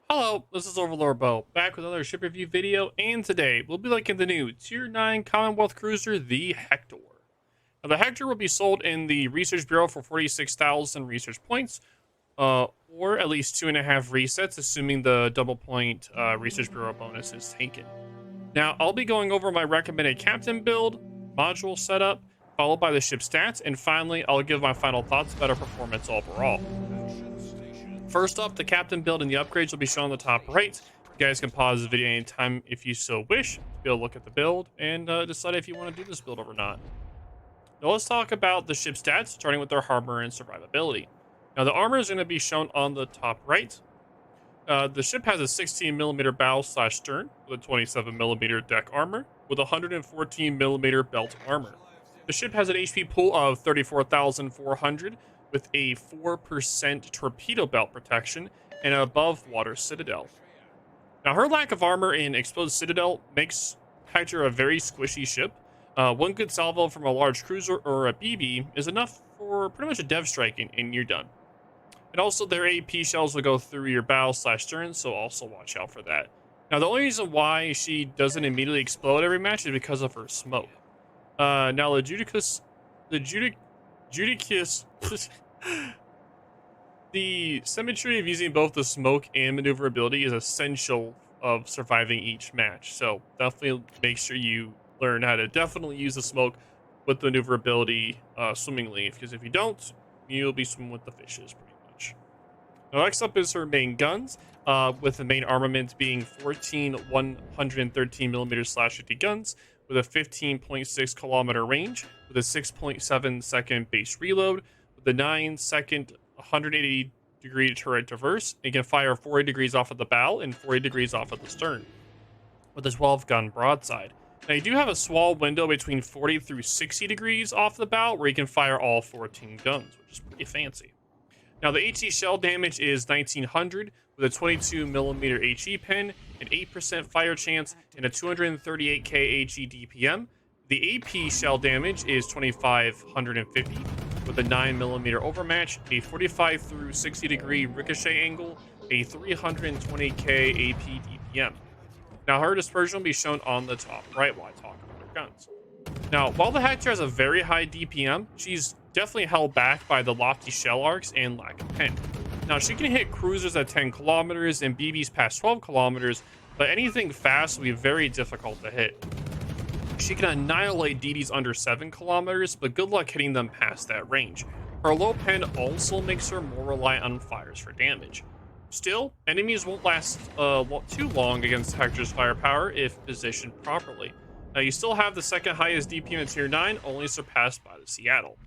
Hello, this is OverlordBou, back with another ship review video, and today we'll be looking at the new Tier 9 Commonwealth cruiser, the Hector. Now, the Hector will be sold in the Research Bureau for 46,000 research points, or at least 2.5 resets, assuming the double point Research Bureau bonus is taken. Now, I'll be going over my recommended captain build, module setup, followed by the ship stats, and finally, I'll give my final thoughts about our performance overall. First up, the captain build and the upgrades will be shown on the top right. You guys can pause the video anytime if you so wish to be able to look at the build and decide if you want to do this build or not. Now let's talk about the ship stats, starting with their armor and survivability. Now the armor is going to be shown on the top right. The ship has a 16mm bow / stern with a 27mm deck armor with 114mm belt armor. The ship has an HP pool of 34,400 with a 4% torpedo belt protection and an above water citadel. Now, her lack of armor and exposed citadel makes Hector a very squishy ship. One good salvo from a large cruiser or a BB is enough for pretty much a dev strike and you're done. And also, their AP shells will go through your bow / stern, so also watch out for that. Now, the only reason why she doesn't immediately explode every match is because of her smoke. Now, the Judicus, the symmetry of using both the smoke and maneuverability is essential of surviving each match. So definitely make sure you learn how to definitely use the smoke with the maneuverability swimmingly, because if you don't, you'll be swimming with the fishes pretty much. Now, next up is her main guns, with the main armament being 14 113mm / 50 guns with a 15.6 kilometer range with a 6.7 second base reload with a 9-second 180 degree turret traverse. It can fire 40 degrees off of the bow and 40 degrees off of the stern with a 12 gun broadside. Now you do have a small window between 40 through 60 degrees off the bow where you can fire all 14 guns, which is pretty fancy. Now the HE shell damage is 1900 with a 22mm HE pen, an 8% fire chance, and a 238k HE DPM. The AP shell damage is 2550 with a 9mm overmatch, a 45 through 60 degree ricochet angle, a 320k AP DPM. Now her dispersion will be shown on the top right while I talk about her guns. Now, while the Hector has a very high DPM, she's definitely held back by the lofty shell arcs and lack of pen. Now, she can hit cruisers at 10 kilometers and BBs past 12 kilometers, but anything fast will be very difficult to hit. She can annihilate DDs under 7 kilometers, but good luck hitting them past that range. Her low pen also makes her more reliant on fires for damage. Still, enemies won't last too long against Hector's firepower if positioned properly. Now, you still have the second highest DPM in Tier 9, only surpassed by the Seattle.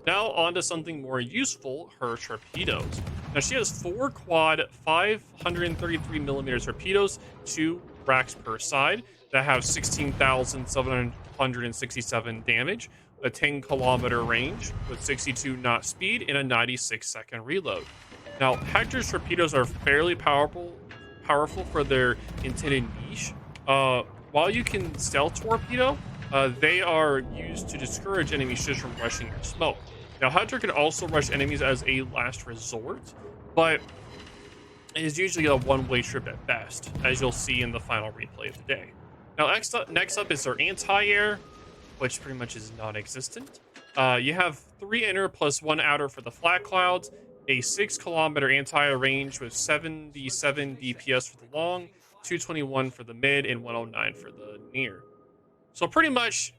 Now, on to something more useful, her torpedoes. Now, she has 4 quad 533mm torpedoes, 2 racks per side, that have 16,767 damage, a 10-kilometer range with 62 knot speed, and a 96-second reload. Now, Hector's torpedoes are fairly powerful for their intended niche. While you can stealth torpedo, they are used to discourage enemy ships from rushing your smoke. Now, Hector can also rush enemies as a last resort, but it is usually a one-way trip at best, as you'll see in the final replay of the day. Now, next up is their anti-air, which pretty much is non-existent. You have 3 inner plus 1 outer for the flat clouds, a 6-kilometer anti-air range with 77 DPS for the long, 221 for the mid, and 109 for the near. So pretty much,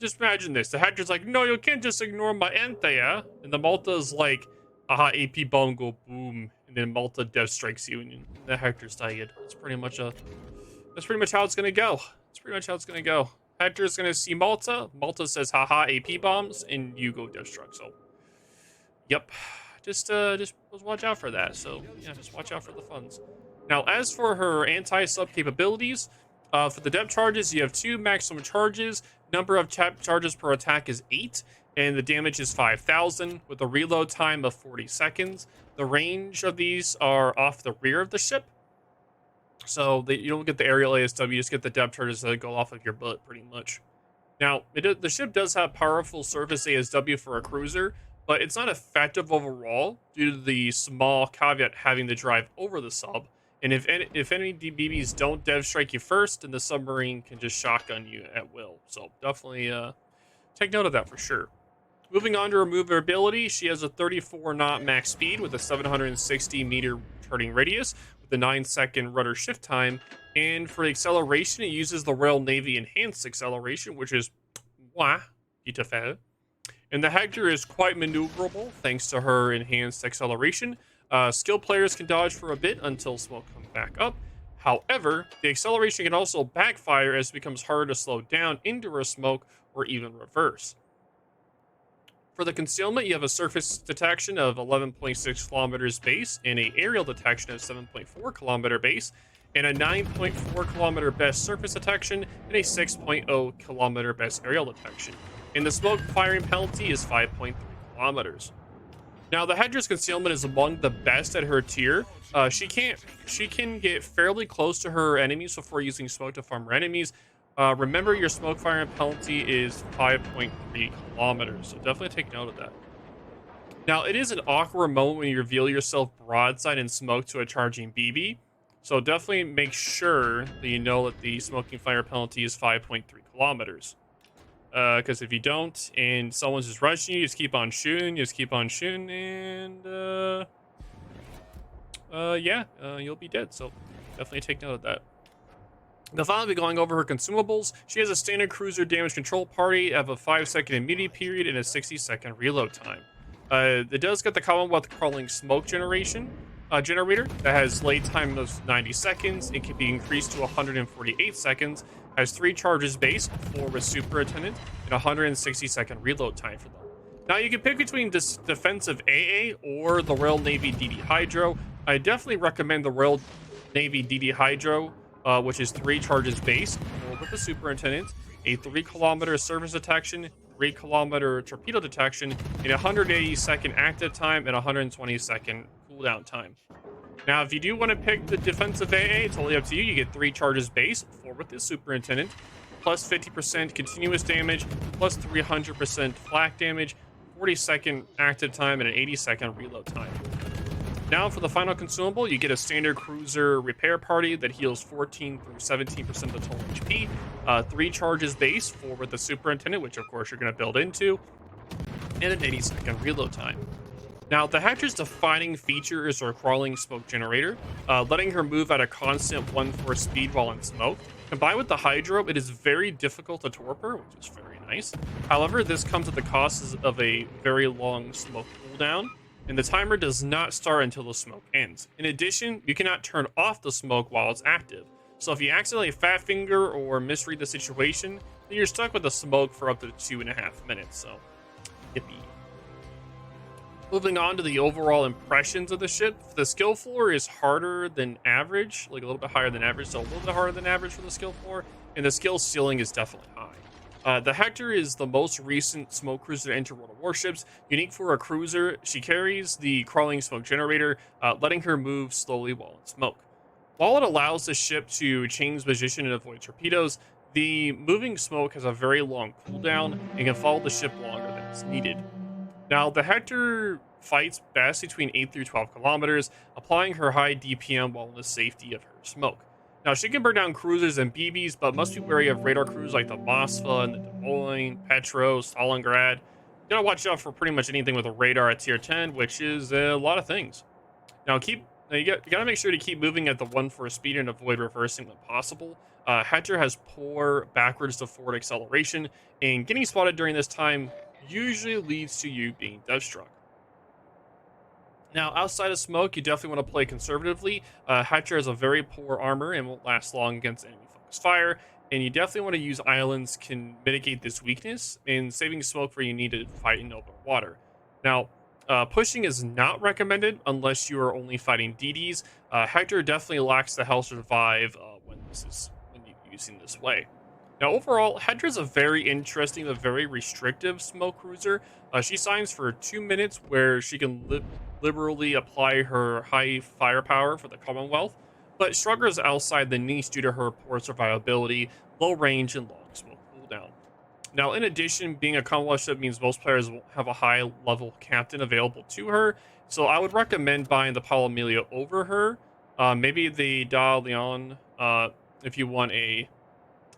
just imagine this. The Hector's like, no, you can't just ignore my anti-air. And the Malta's like, aha, AP bomb go boom. And then Malta death strikes you and the Hector's died. That's pretty much how it's gonna go. Hector's gonna see Malta. Malta says, haha, AP bombs, and you go death struck. So, yep. Just watch out for that. So, yeah, just watch out for the funds. Now, as for her anti-sub capabilities, for the depth charges, you have 2 maximum charges. Number of charges per attack is 8, and the damage is 5,000 with a reload time of 40 seconds. The range of these are off the rear of the ship, so you don't get the aerial ASW, you just get the depth charges that go off of your butt, pretty much. Now, the ship does have powerful surface ASW for a cruiser, but it's not effective overall due to the small caveat having to drive over the sub And if any BBs don't dev strike you first, then the submarine can just shotgun you at will. So definitely take note of that for sure. Moving on to her maneuverability, she has a 34 knot max speed with a 760 meter turning radius with a 9-second rudder shift time. And for the acceleration, it uses the Royal Navy Enhanced Acceleration, which is wah, beautiful. And the Hector is quite maneuverable thanks to her enhanced acceleration. Skilled players can dodge for a bit until smoke comes back up. However, the acceleration can also backfire as it becomes harder to slow down into her smoke or even reverse. For the concealment, you have a surface detection of 11.6 kilometers base and a aerial detection of 7.4 kilometer base and a 9.4 kilometer best surface detection and a 6.0 kilometer best aerial detection. And the smoke firing penalty is 5.3 kilometers. Now, the Hedra's concealment is among the best at her tier. She can get fairly close to her enemies before using smoke to farm her enemies. Remember, your smoke firing penalty is 5.3 kilometers, so definitely take note of that. Now, it is an awkward moment when you reveal yourself broadside in smoke to a charging BB, so definitely make sure that you know that the smoking fire penalty is 5.3 kilometers. Because if you don't, and someone's just rushing you, just keep on shooting, and you'll be dead. So definitely take note of that. Now, finally, we'll be going over her consumables. She has a standard cruiser damage control party of a 5-second immunity period and a 60-second reload time. It does get the Commonwealth crawling smoke generator that has lay time of 90 seconds. It can be increased to 148 seconds. Has 3 charges base, 4 with superintendent, and 160-second reload time for them. Now, you can pick between this defensive AA or the Royal Navy DD Hydro. I definitely recommend the Royal Navy DD Hydro, which is 3 charges base, 4 with the superintendent, a 3-kilometer surface detection, 3-kilometer torpedo detection, and 180-second active time and 120-second cooldown time. Now, if you do want to pick the defensive AA, it's totally up to you. You get 3 charges base, 4 with the superintendent, plus 50% continuous damage, plus 300% flak damage, 40-second active time, and an 80-second reload time. Now, for the final consumable, you get a standard cruiser repair party that heals 14 through 17% of the total HP, 3 charges base, 4 with the superintendent, which of course you're going to build into, and an 80-second reload time. Now, the Hector's defining feature is her crawling smoke generator, letting her move at a constant 1/4 speed while in smoke. Combined with the Hydro, it is very difficult to torpor, which is very nice. However, this comes at the cost of a very long smoke cooldown, and the timer does not start until the smoke ends. In addition, you cannot turn off the smoke while it's active. So if you accidentally fat finger or misread the situation, then you're stuck with the smoke for up to 2.5 minutes. So, yippee. Moving on to the overall impressions of the ship, the skill floor is harder than average, like a little bit higher than average, so a little bit harder than average for the skill floor, and the skill ceiling is definitely high. The Hector is the most recent smoke cruiser to enter World of Warships. Unique for a cruiser, she carries the crawling smoke generator, letting her move slowly while in smoke. While it allows the ship to change position and avoid torpedoes, the moving smoke has a very long cooldown and can follow the ship longer than is needed. Now, the Hector fights best between 8 through 12 kilometers, applying her high DPM while in the safety of her smoke. Now, she can burn down cruisers and BBs, but must be wary of radar crews like the Moskva and the Des Moines, Petro, Stalingrad. You gotta watch out for pretty much anything with a radar at tier 10, which is a lot of things. Now, you gotta make sure to keep moving at the 1/4 speed and avoid reversing when possible. Hector has poor backwards to forward acceleration, and getting spotted during this time usually leads to you being dev struck. Now, outside of smoke, you definitely want to play conservatively. Hector has a very poor armor and won't last long against enemy focused fire, and you definitely want to use islands can mitigate this weakness, and saving smoke where you need to fight in open water. Now, pushing is not recommended unless you are only fighting DDs. Hector definitely lacks the health to survive when you're using this way. Now, overall, Hector is a very interesting but very restrictive smoke cruiser. She signs for 2 minutes where she can liberally apply her high firepower for the Commonwealth, but struggles outside the niche due to her poor survivability, low range, and long smoke cooldown. Now, in addition, being a Commonwealth ship means most players will have a high-level captain available to her, so I would recommend buying the Paul Amelia over her. Maybe the Dalian, if you want a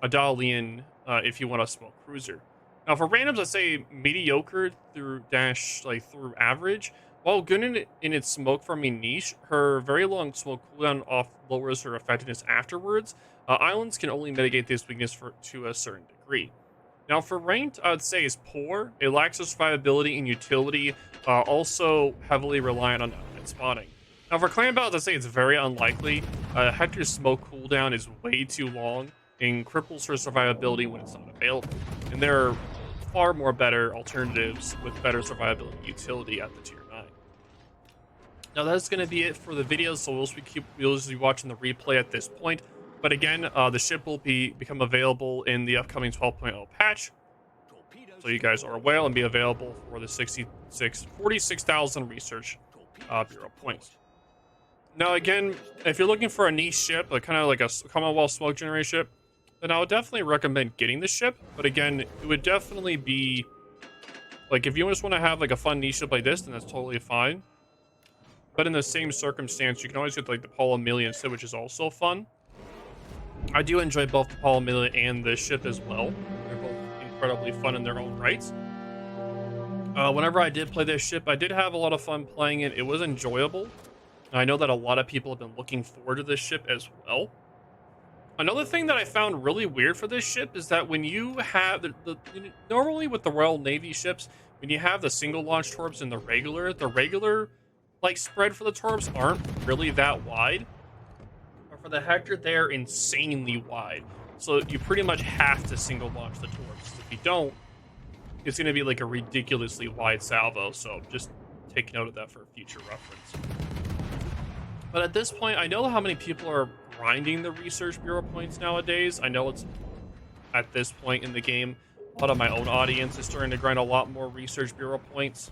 Dalian, if you want a small cruiser. Now for randoms, I say mediocre through dash like through average. While good in its smoke farming niche, her very long smoke cooldown off lowers her effectiveness afterwards. Islands can only mitigate this weakness to a certain degree. Now for ranked, I would say is poor. It lacks survivability and utility, also heavily reliant on outlet spotting. Now for clan battles, I'd say it's very unlikely. Hector's smoke cooldown is way too long and cripples her survivability when it's not available. And there are far more better alternatives with better survivability and utility at the tier 9. Now that's going to be it for the video, so we'll just be watching the replay at this point. But again, the ship will become available in the upcoming 12.0 patch, so you guys are aware, and be available for the 46,000 research bureau points. Now again, if you're looking for a niche ship, like kind of like a Commonwealth smoke generator ship, then I would definitely recommend getting the ship. But again, it would definitely be like if you just want to have like a fun niche ship like this, then that's totally fine. But in the same circumstance, you can always get like the Paul Amelia instead, which is also fun. I do enjoy both the Paul Amelia and this ship as well. They're both incredibly fun in their own rights. Whenever I did play this ship, I did have a lot of fun playing it. It was enjoyable. I know that a lot of people have been looking forward to this ship as well. Another thing that I found really weird for this ship is that when you have normally with the Royal Navy ships, when you have the single launch torps and the regular like spread for the torps aren't really that wide. But for the Hector, they're insanely wide. So you pretty much have to single launch the torps. If you don't, it's going to be like a ridiculously wide salvo. So just take note of that for future reference. But at this point, I know how many people are grinding the research bureau points nowadays. I know it's at this point in the game, a lot of my own audience is starting to grind a lot more research bureau points,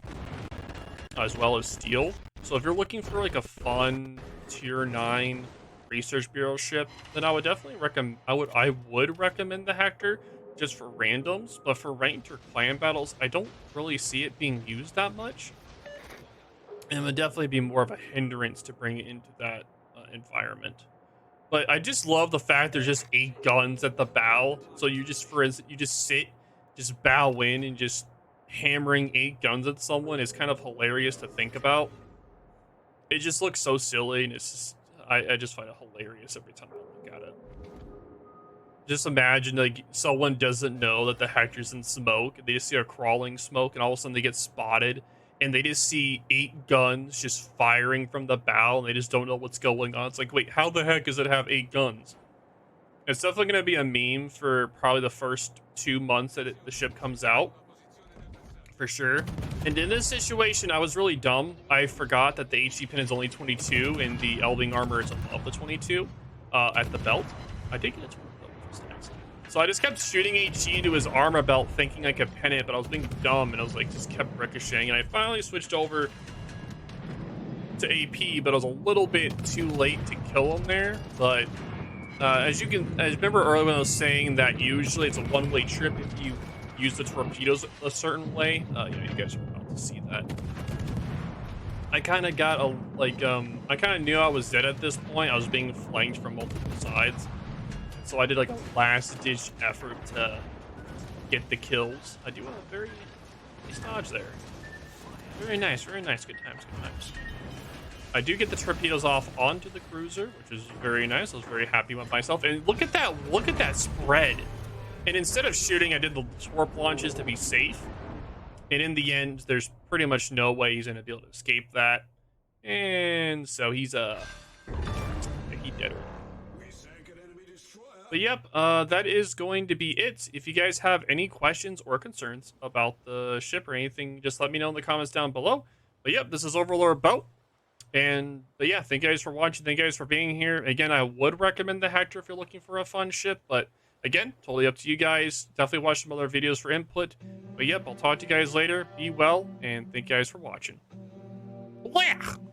as well as steel. So if you're looking for like a fun tier 9 research bureau ship, then I would definitely recommend. I would recommend the Hector just for randoms. But for ranked or clan battles, I don't really see it being used that much. And it would definitely be more of a hindrance to bring it into that environment. But I just love the fact there's just 8 guns at the bow. So you just, for instance, you just sit, just bow in and just hammering 8 guns at someone is kind of hilarious to think about. It just looks so silly, and it's just, I just find it hilarious every time I look at it. Just imagine like someone doesn't know that the Hector's in smoke. They just see a crawling smoke, and all of a sudden they get spotted. And they just see 8 guns just firing from the bow, and they just don't know what's going on. It's like, wait, how the heck does it have 8 guns? It's definitely going to be a meme for probably the first 2 months that the ship comes out. For sure. And in this situation, I was really dumb. I forgot that the HG pin is only 22, and the Elving armor is above the 22 at the belt. I did get a 20 belt, which was nice. So I just kept shooting HG into his armor belt thinking I could pin it, but I was being dumb, and I was like, just kept ricocheting. And I finally switched over to AP, but I was a little bit too late to kill him there. But I remember earlier when I was saying that usually it's a one-way trip if you use the torpedoes a certain way. You guys are about to see that. I kind of got I kind of knew I was dead at this point. I was being flanked from multiple sides. So I did like a last-ditch effort to get the kills. I do have a very nice dodge there. Very nice, very nice. Good times, good times. I do get the torpedoes off onto the cruiser, which is very nice. I was very happy with myself. And look at that spread. And instead of shooting, I did the torp launches to be safe. And in the end, there's pretty much no way he's going to be able to escape that. And so he's he dead. But yep, that is going to be it. If you guys have any questions or concerns about the ship or anything, just let me know in the comments down below. But yep, this is OverlordBou. But yeah, thank you guys for watching. Thank you guys for being here. Again, I would recommend the Hector if you're looking for a fun ship, but again, totally up to you guys. Definitely watch some other videos for input. But yep, I'll talk to you guys later. Be well, and thank you guys for watching. Blah!